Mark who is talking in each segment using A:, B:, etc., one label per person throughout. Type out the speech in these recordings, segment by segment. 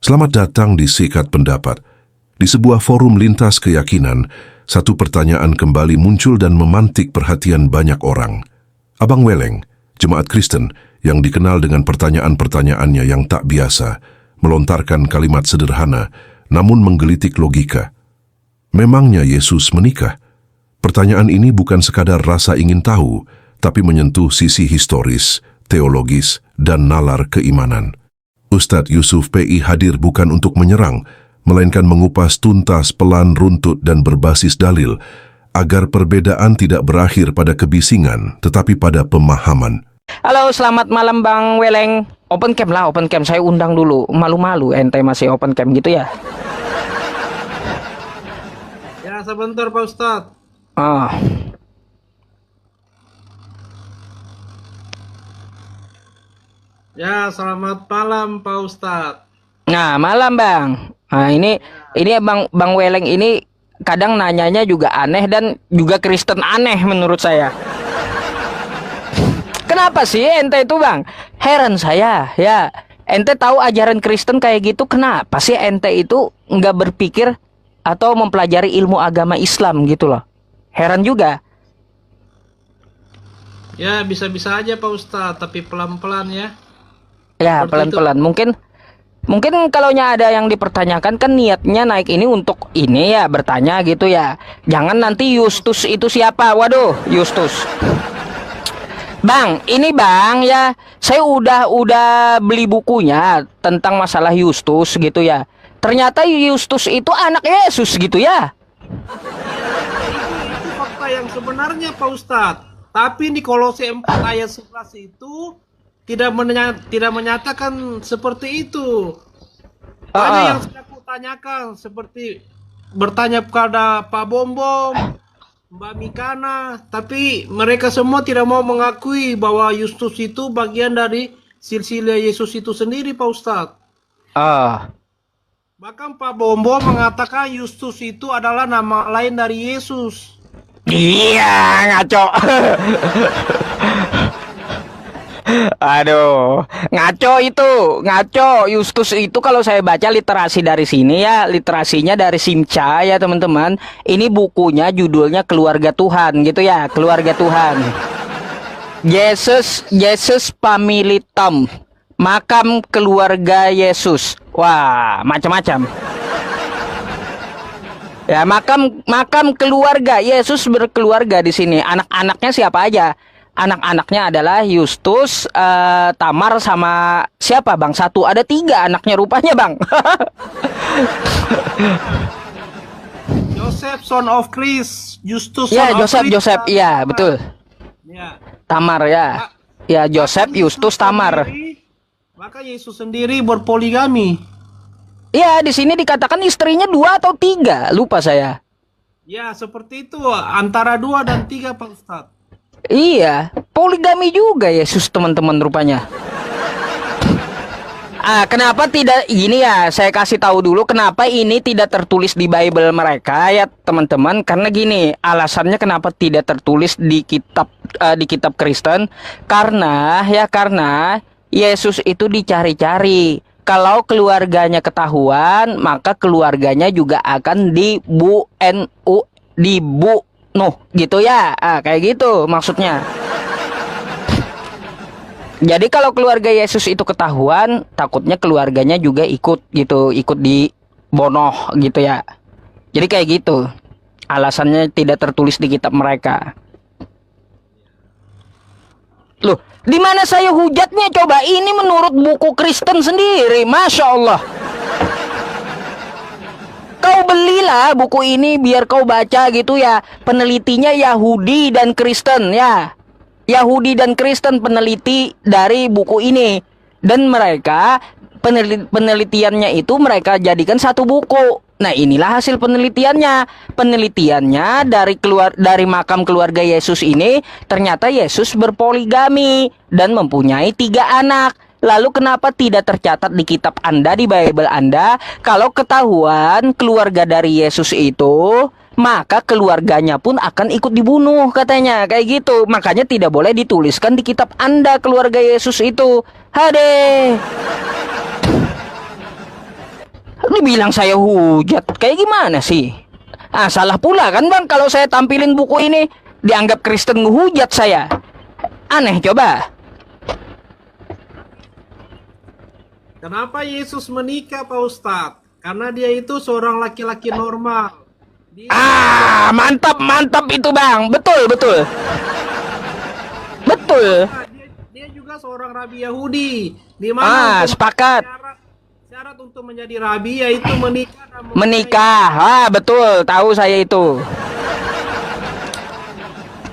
A: Selamat datang di Sikat Pendapat. Di sebuah forum lintas keyakinan, satu pertanyaan kembali muncul dan memantik perhatian banyak orang. Abang Weleng, jemaat Kristen yang dikenal dengan pertanyaan-pertanyaannya yang tak biasa, melontarkan kalimat sederhana namun menggelitik logika. Memangnya Yesus menikah? Pertanyaan ini bukan sekadar rasa ingin tahu, tapi menyentuh sisi historis, teologis, dan nalar keimanan. Ustadz Yusuf P.I. hadir bukan untuk menyerang, melainkan mengupas tuntas, pelan, runtut, dan berbasis dalil, agar perbedaan tidak berakhir pada kebisingan, tetapi pada pemahaman.
B: Halo, selamat malam Bang Weleng. Open cam lah, open cam. Saya undang dulu. Malu-malu ente masih open cam gitu ya?
C: Ya, sebentar Pak Ustadz.
B: Ah.
C: Ya, selamat malam Pak Ustadz.
B: Nah, malam Bang. Nah, ini Bang Weleng ini kadang nanyanya juga aneh dan juga Kristen aneh menurut saya. Kenapa sih ente itu Bang? Heran saya, ya. Ente tahu ajaran Kristen kayak gitu, kenapa sih ente itu nggak berpikir atau mempelajari ilmu agama Islam gitu loh? Heran juga.
C: Ya, bisa-bisa aja Pak Ustadz, tapi pelan-pelan ya.
B: Ya,
C: Seperti
B: pelan-pelan. Mungkin kalau ada yang dipertanyakan kan niatnya naik ini untuk ini ya, bertanya gitu ya. Jangan nanti Justus itu siapa? Waduh, Justus. Bang, ini Bang ya, saya udah beli bukunya tentang masalah Justus gitu ya. Ternyata Justus itu anak Yesus gitu ya.
C: itu fakta yang sebenarnya Pak Ustadz. Tapi di Kolose 4 ayat 11 itu tidak menyatakan seperti itu. Banyak yang sudah aku tanyakan, seperti bertanya kepada Pak Bombom, Mbak Mikana, tapi mereka semua tidak mau mengakui bahwa Justus itu bagian dari silsilah Yesus itu sendiri, Pak Ustadz. Bahkan Pak Bombom mengatakan Justus itu adalah nama lain dari Yesus.
B: Iya, ngaco. Aduh, ngaco Justus itu kalau saya baca literasi dari sini ya, literasinya dari Simca ya teman-teman. Ini bukunya judulnya Keluarga Tuhan gitu ya, Keluarga Tuhan. Yesus Family Tomb, makam keluarga Yesus. Wah, macam-macam. Ya, makam keluarga Yesus berkeluarga di sini. Anak-anaknya siapa aja? Anak-anaknya adalah Justus, Tamar sama siapa Bang? Ada 3 anaknya rupanya Bang.
C: Joseph, son of Chris, Justus,
B: Ya,
C: son of Chris,
B: Joseph, iya betul.
C: Ya.
B: Tamar ya. Ya, Joseph, Justus, Tamar.
C: Maka Yesus sendiri berpoligami.
B: Iya, di sini dikatakan istrinya 2 atau 3, lupa saya.
C: Ya, seperti itu, antara 2 dan 3 Pak Ustadz.
B: Iya, poligami juga Yesus teman-teman rupanya. Kenapa tidak gini ya? Saya kasih tahu dulu kenapa ini tidak tertulis di Bible mereka ya teman-teman. Karena gini, alasannya kenapa tidak tertulis di kitab Kristen. Karena Yesus itu dicari-cari. Kalau keluarganya ketahuan, maka keluarganya juga akan dibunuh gitu ya. Kayak gitu maksudnya. Jadi kalau keluarga Yesus itu ketahuan, takutnya keluarganya juga ikut dibonoh gitu ya. Jadi kayak gitu. Alasannya tidak tertulis di kitab mereka. Loh, di mana saya hujatnya coba? Ini menurut buku Kristen sendiri, Masya Allah. Kau belilah buku ini biar kau baca gitu ya. Penelitinya Yahudi dan Kristen ya. Yahudi dan Kristen peneliti dari buku ini. Dan mereka penelitiannya itu mereka jadikan satu buku. Nah, inilah hasil penelitiannya. Penelitiannya dari makam keluarga Yesus ini, ternyata Yesus berpoligami dan mempunyai 3 anak. Lalu kenapa tidak tercatat di kitab Anda, di Bible Anda? Kalau ketahuan keluarga dari Yesus itu, maka keluarganya pun akan ikut dibunuh katanya. Kayak gitu. Makanya tidak boleh dituliskan di kitab Anda keluarga Yesus itu. Hade. Lu bilang saya hujat, kayak gimana sih? Ah, salah pula kan bang kalau saya tampilin buku ini dianggap Kristen ngehujat saya. Aneh coba.
C: Kenapa Yesus menikah, Pak Ustadz? Karena dia itu seorang laki-laki normal. Dia,
B: Mantap mantap itu bang, betul betul. Betul.
C: dia juga seorang rabi Yahudi. Di mana untuk
B: Sepakat.
C: syarat untuk menjadi rabi yaitu menikah dan
B: Menikah, betul, tahu saya itu.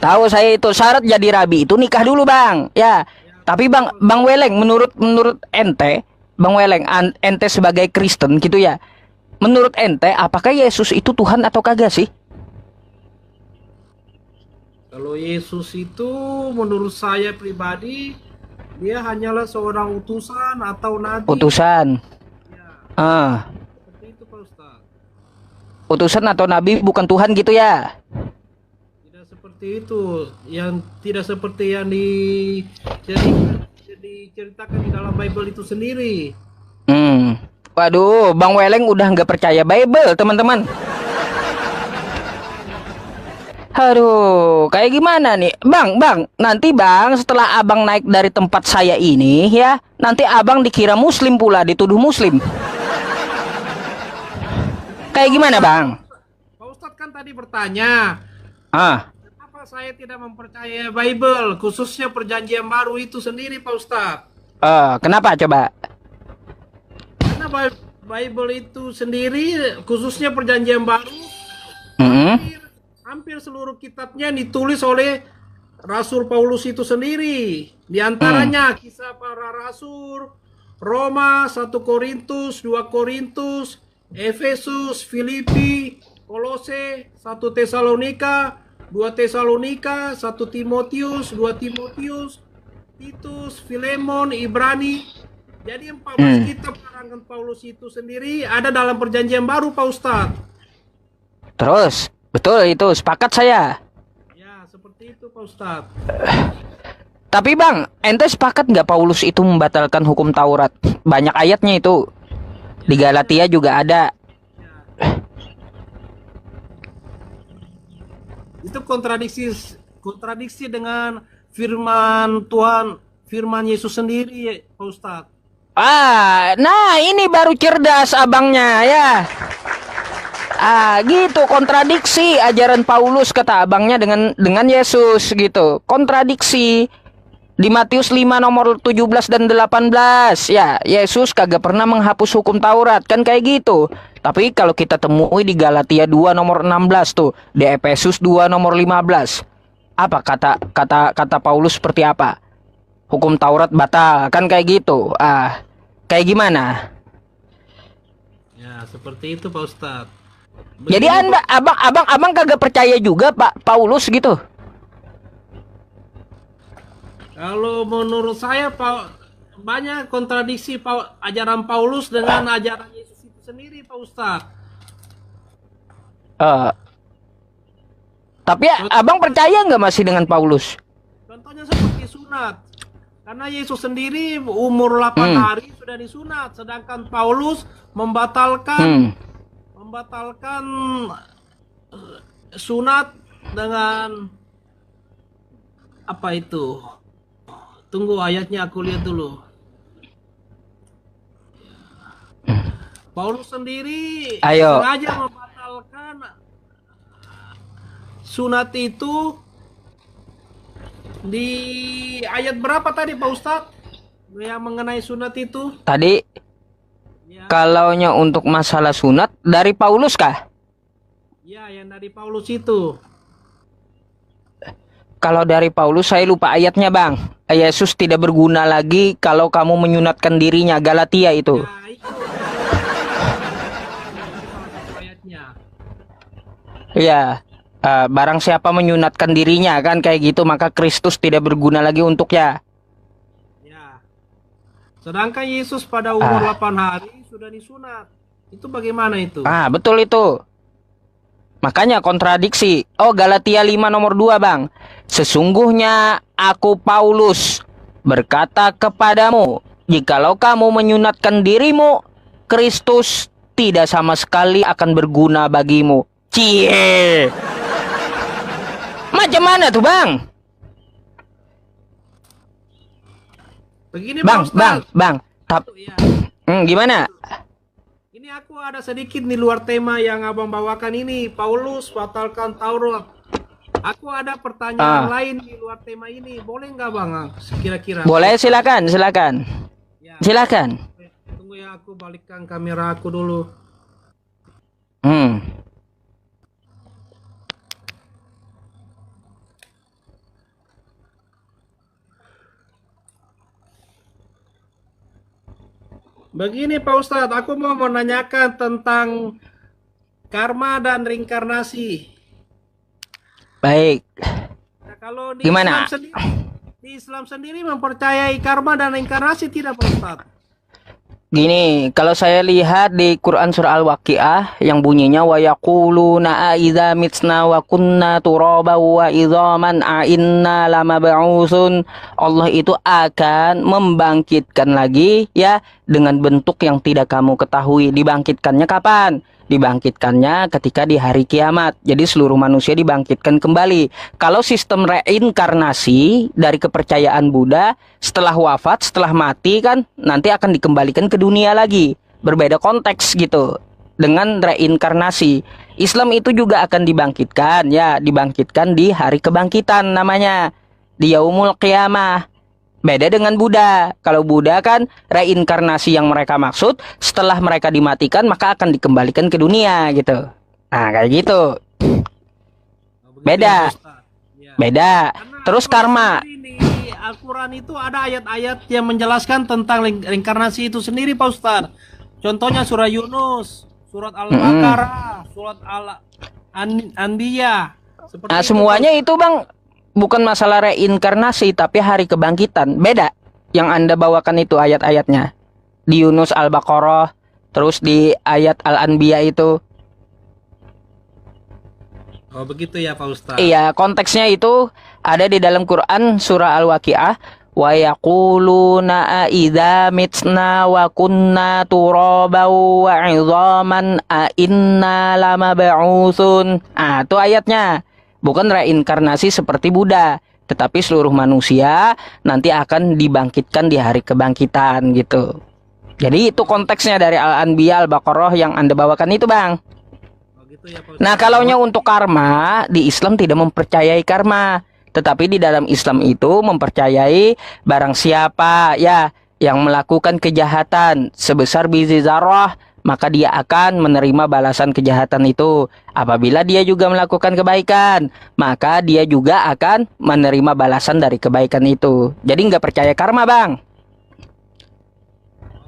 B: Tahu saya itu syarat jadi rabi itu nikah dulu bang. Ya, tapi bang Weleng, menurut ente, bang Weleng, ente sebagai Kristen gitu ya. Menurut ente, apakah Yesus itu Tuhan atau kagak sih?
C: Kalau Yesus itu menurut saya pribadi dia hanyalah seorang utusan atau nabi.
B: Utusan.
C: Ya, seperti itu Pak Ustadz.
B: Utusan atau nabi bukan Tuhan gitu ya?
C: Tidak seperti itu. Yang tidak seperti yang diceritakan di dalam Bible itu sendiri.
B: Waduh, Bang Weleng udah nggak percaya Bible, teman-teman. Aduh, kayak gimana nih? Bang, nanti bang setelah abang naik dari tempat saya ini ya, nanti abang dikira muslim pula, dituduh muslim. Kayak gimana bang?
C: Pak Ustadz kan tadi bertanya, kenapa saya tidak mempercayai Bible, khususnya perjanjian baru itu sendiri Pak Ustadz?
B: Kenapa coba?
C: Karena Bible itu sendiri, khususnya perjanjian baru, hampir seluruh kitabnya ditulis oleh Rasul Paulus itu sendiri. Di antaranya Kisah Para Rasul, Roma, 1 Korintus, 2 Korintus, Efesus, Filipi, Kolose, 1 Tesalonika, 2 Tesalonika, 1 Timotius, 2 Timotius, Titus, Filemon, Ibrani. Jadi 14 kitab karangan Paulus itu sendiri ada dalam perjanjian baru Pak Ustadz.
B: Terus, betul itu, sepakat saya.
C: Ya, seperti itu Pak Ustadz.
B: Tapi bang, ente sepakat nggak Paulus itu membatalkan hukum Taurat? Banyak ayatnya itu. Di Galatia juga ada.
C: Itu kontradiksi dengan firman Tuhan, firman Yesus sendiri Pak Ustadz.
B: Nah ini baru cerdas abangnya ya. Gitu, kontradiksi ajaran Paulus kata abangnya dengan Yesus gitu. Kontradiksi. Di Matius 5 nomor 17 dan 18 ya, Yesus kagak pernah menghapus hukum Taurat kan kayak gitu. Tapi kalau kita temui di Galatia 2 nomor 16 tuh, di Efesus 2 nomor 15. Apa kata Paulus seperti apa? Hukum Taurat batal kan kayak gitu. Kayak gimana?
C: Ya, seperti itu Pak Ustadz.
B: Jadi abang kagak percaya juga Pak Paulus gitu?
C: Kalau menurut saya banyak kontradiksi ajaran Paulus dengan ajaran Yesus itu sendiri Pak Ustadz.
B: Tapi abang percaya nggak masih dengan Paulus?
C: Contohnya seperti sunat. Karena Yesus sendiri umur 8 hari sudah disunat, sedangkan Paulus membatalkan sunat dengan apa itu? Tunggu ayatnya aku lihat dulu. Paulus sendiri sengaja membatalkan sunat itu di ayat berapa tadi Pak Ustadz? Yang mengenai sunat itu?
B: Tadi
C: Ya.
B: Kalaunya untuk masalah sunat dari Paulus kah?
C: Ya, yang dari Paulus itu.
B: Kalau dari Paulus saya lupa ayatnya bang. Yesus tidak berguna lagi kalau kamu menyunatkan dirinya, Galatia itu.
C: Ya, itu. Ayatnya.
B: Iya. Barang siapa menyunatkan dirinya kan kayak gitu, maka Kristus tidak berguna lagi untuknya.
C: Ya. Sedangkan Yesus pada umur 8 hari sudah disunat. Itu bagaimana itu?
B: Betul itu. Makanya kontradiksi. Galatia 5 nomor 2 bang. Sesungguhnya aku Paulus berkata kepadamu, jikalau kamu menyunatkan dirimu, Kristus tidak sama sekali akan berguna bagimu. Cie. Macam mana tuh, Bang?
C: Begini
B: Bang,
C: Pak
B: Bang,
C: Ustadz.
B: Bang.
C: Ya.
B: Gimana?
C: Ini aku ada sedikit di luar tema yang abang bawakan ini. Paulus batalkan Taurat. Aku ada pertanyaan lain di luar tema ini. Boleh nggak bang? Kira-kira.
B: Boleh, silakan, silakan.
C: Ya.
B: Silakan.
C: Tunggu ya, aku balikkan kamera aku dulu. Begini Pak Ustadz, aku mau menanyakan tentang karma dan reinkarnasi.
B: Baik.
C: Nah, kalau
B: Gimana?
C: Di Islam sendiri mempercayai karma dan reinkarnasi tidak Pak Ustadz?
B: Gini, kalau saya lihat di Quran surah Al-Waqiah yang bunyinya wa yaquluna a idza mitsna wa kunna turaba wa idzaman a inna lamab'utsun. Allah itu akan membangkitkan lagi ya dengan bentuk yang tidak kamu ketahui. Dibangkitkannya kapan? Dibangkitkannya ketika di hari kiamat. Jadi seluruh manusia dibangkitkan kembali. Kalau sistem reinkarnasi dari kepercayaan Buddha, setelah wafat, setelah mati kan nanti akan dikembalikan ke dunia lagi. Berbeda konteks gitu dengan reinkarnasi. Islam itu juga akan dibangkitkan ya, dibangkitkan di hari kebangkitan namanya, di Yaumul Qiyamah. Beda dengan Buddha. Kalau Buddha kan reinkarnasi yang mereka maksud setelah mereka dimatikan maka akan dikembalikan ke dunia gitu. Nah kayak gitu. Beda.
C: Ya.
B: Beda.
C: Karena
B: Terus karma.
C: di Al-Quran itu ada ayat-ayat yang menjelaskan tentang reinkarnasi itu sendiri Pak Ustadz. Contohnya surah Yunus, surat Al-Baqarah, surat Al-Anbiya.
B: Nah semuanya itu Bang bukan masalah reinkarnasi tapi hari kebangkitan. Beda yang Anda bawakan itu ayat-ayatnya. Di Yunus Al-Baqarah, terus di ayat Al-Anbiya itu.
C: Oh begitu ya Pak Ustadz.
B: Iya, konteksnya itu ada di dalam Quran surah Al-Waqiah. Wa yaquluna a idza mitsna wa kunna turaba wa 'idhaman a inna lamab'utsun. Ah, itu ayatnya. Bukan reinkarnasi seperti Buddha, tetapi seluruh manusia nanti akan dibangkitkan di hari kebangkitan gitu. Jadi itu konteksnya dari Al-Anbiya Al-Baqarah yang Anda bawakan itu, Bang.
C: Oh, gitu ya, Pak Ustadz.
B: Nah, kalaunya untuk karma, di Islam tidak mempercayai karma, tetapi di dalam Islam itu mempercayai barang siapa ya yang melakukan kejahatan sebesar biji zarrah, maka dia akan menerima balasan kejahatan itu. Apabila dia juga melakukan kebaikan, maka dia juga akan menerima balasan dari kebaikan itu. Jadi nggak percaya karma, Bang.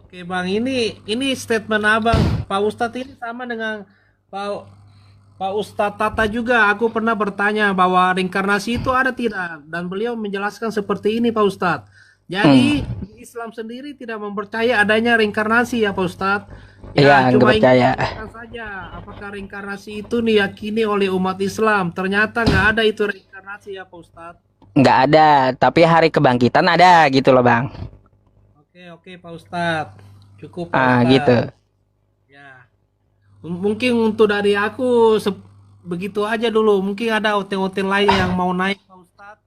C: Oke Bang, ini statement abang Pak Ustadz ini sama dengan Pak Ustadz Tata juga. Aku pernah bertanya bahwa reinkarnasi itu ada tidak, dan beliau menjelaskan seperti ini Pak Ustadz. Jadi di Islam sendiri tidak mempercaya adanya reinkarnasi ya Pak Ustadz.
B: Iya, nggak
C: cuma
B: percaya.
C: ingin mengatakan saja apakah reinkarnasi itu diyakini oleh umat Islam. Ternyata nggak ada itu reinkarnasi ya Pak Ustadz.
B: Nggak ada, tapi hari kebangkitan ada gitu loh, Bang.
C: Oke Pak Ustadz. Cukup Pak Ustadz.
B: Gitu.
C: Ya. Mungkin untuk dari aku begitu aja dulu. Mungkin ada hotel-hotel lain yang mau naik Pak Ustadz.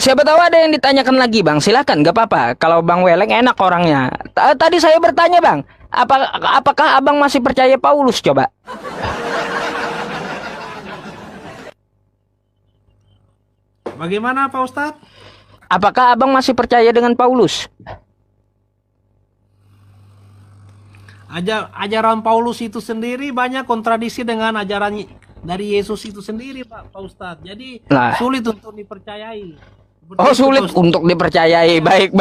B: Siapa tahu ada yang ditanyakan lagi, Bang. Silakan, nggak apa-apa. Kalau Bang Weleng enak orangnya. Tadi saya bertanya, Bang. Apakah Abang masih percaya Paulus, coba?
C: Bagaimana Pak Ustadz?
B: Apakah Abang masih percaya dengan Paulus?
C: Ajaran Paulus itu sendiri banyak kontradiksi dengan ajaran dari Yesus itu sendiri Pak Ustadz. Jadi sulit untuk dipercayai.
B: Oh, sulit untuk dipercayai. Baik.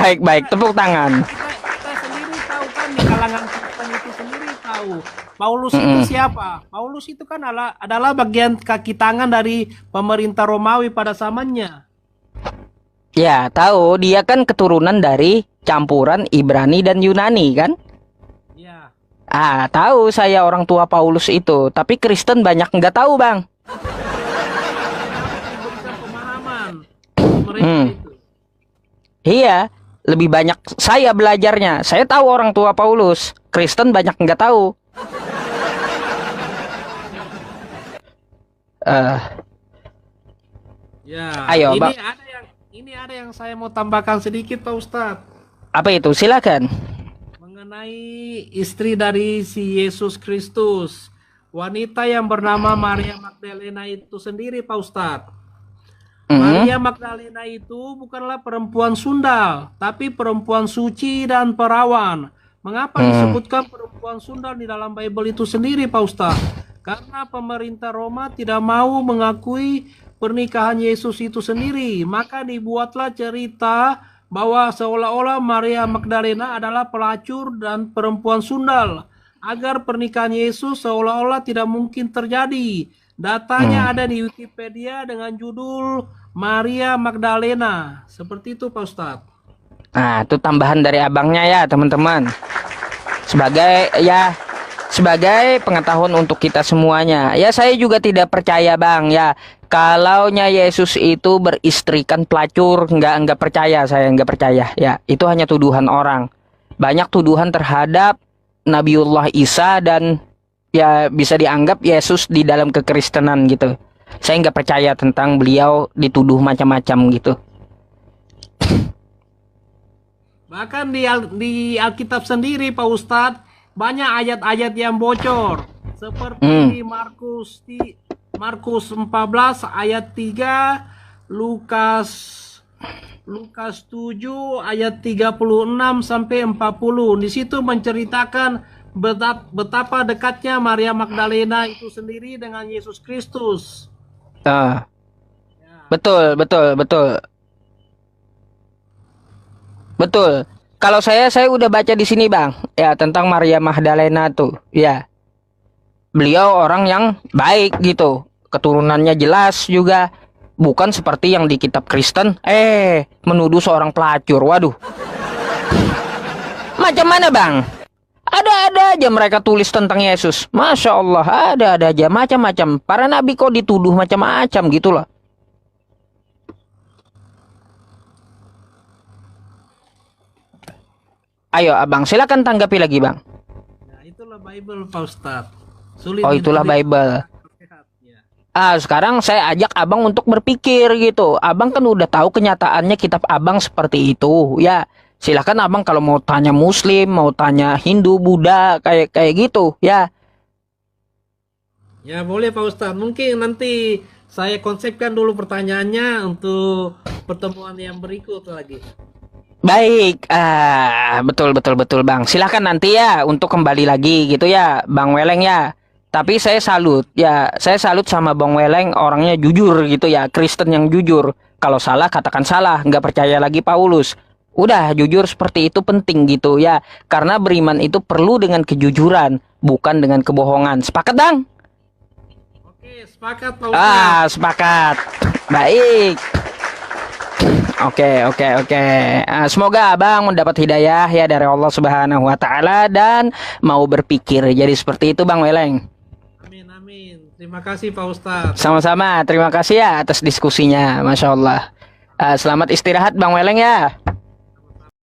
B: Tepuk tangan.
C: Kita sendiri tahu kan, di kalangan Kristen itu sendiri tahu Paulus itu siapa. Paulus itu kan adalah bagian kaki tangan dari pemerintah Romawi pada zamannya.
B: Ya, tahu. Dia kan keturunan dari campuran Ibrani dan Yunani, kan?
C: Ya.
B: Tahu saya orang tua Paulus itu. Tapi Kristen banyak nggak tahu, Bang.
C: Diberikan pemahaman mereka itu.
B: Iya, lebih banyak saya belajarnya. Saya tahu orang tua Paulus. Kristen banyak nggak tahu.
C: Ya,
B: Ayo,
C: ini
B: Bang.
C: ada yang saya mau tambahkan sedikit Pak Ustadz
B: Apa itu? Silakan.
C: mengenai istri dari si Yesus Kristus. Wanita yang bernama Maria Magdalena itu sendiri Pak Ustadz. Maria Magdalena itu bukanlah perempuan sundal, tapi perempuan suci dan perawan. Mengapa disebutkan perempuan sundal di dalam Bible itu sendiri, Pak Ustadz? Karena pemerintah Roma tidak mau mengakui pernikahan Yesus itu sendiri. Maka dibuatlah cerita bahwa seolah-olah Maria Magdalena adalah pelacur dan perempuan sundal. Agar pernikahan Yesus seolah-olah tidak mungkin terjadi. Datanya ada di Wikipedia dengan judul Maria Magdalena. Seperti itu Pak Ustadz.
B: Nah, itu tambahan dari abangnya ya, teman-teman. Sebagai pengetahuan untuk kita semuanya. Ya, saya juga tidak percaya, Bang, ya. Kalaunya Yesus itu beristrikan pelacur, nggak percaya, saya nggak percaya. Ya, itu hanya tuduhan orang. Banyak tuduhan terhadap Nabiullah Isa dan ya bisa dianggap Yesus di dalam kekristenan gitu. Saya nggak percaya tentang beliau dituduh macam-macam gitu.
C: Bahkan di Alkitab sendiri Pak Ustadz banyak ayat-ayat yang bocor. Seperti di Markus 14 ayat 3, Lukas 7 ayat 36 sampai 40. Di situ menceritakan betapa dekatnya Maria Magdalena itu sendiri dengan Yesus Kristus.
B: Betul. Kalau saya udah baca di sini, Bang, ya tentang Maria Magdalena tuh, ya. Beliau orang yang baik gitu. Keturunannya jelas juga. Bukan seperti yang di kitab Kristen, menuduh seorang pelacur. Waduh. Macam mana, Bang? Ada aja mereka tulis tentang Yesus. Masya Allah, ada aja macam-macam. Para nabi kok dituduh macam-macam gitu loh. Ayo, Abang, silakan tanggapi lagi, Bang.
C: Nah, itulah Bible, Pak Ustadz. Sulit
B: Oh, itulah Bible. Sekarang saya ajak Abang untuk berpikir gitu. Abang kan udah tahu kenyataannya kitab Abang seperti itu. Ya, silakan Abang kalau mau tanya Muslim, mau tanya Hindu, Buddha, kayak gitu, ya.
C: Ya, boleh Pak Ustadz. Mungkin nanti saya konsepkan dulu pertanyaannya untuk pertemuan yang berikut lagi.
B: Baik, betul Bang. Silahkan nanti ya untuk kembali lagi gitu ya, Bang Weleng ya. Tapi saya salut sama Bang Weleng, orangnya jujur gitu ya, Kristen yang jujur. Kalau salah katakan salah, nggak percaya lagi Paulus. Udah jujur seperti itu penting gitu ya, karena beriman itu perlu dengan kejujuran, bukan dengan kebohongan. Sepakat, Bang?
C: Oke, sepakat Pak Ustadz.
B: Sepakat. Baik. Oke. Semoga Abang mendapat hidayah ya dari Allah Subhanahu wa taala dan mau berpikir jadi seperti itu, Bang Weleng.
C: Amin. Terima kasih Pak Ustadz.
B: Sama-sama. Terima kasih ya atas diskusinya. Masya Allah. Selamat istirahat, Bang Weleng ya.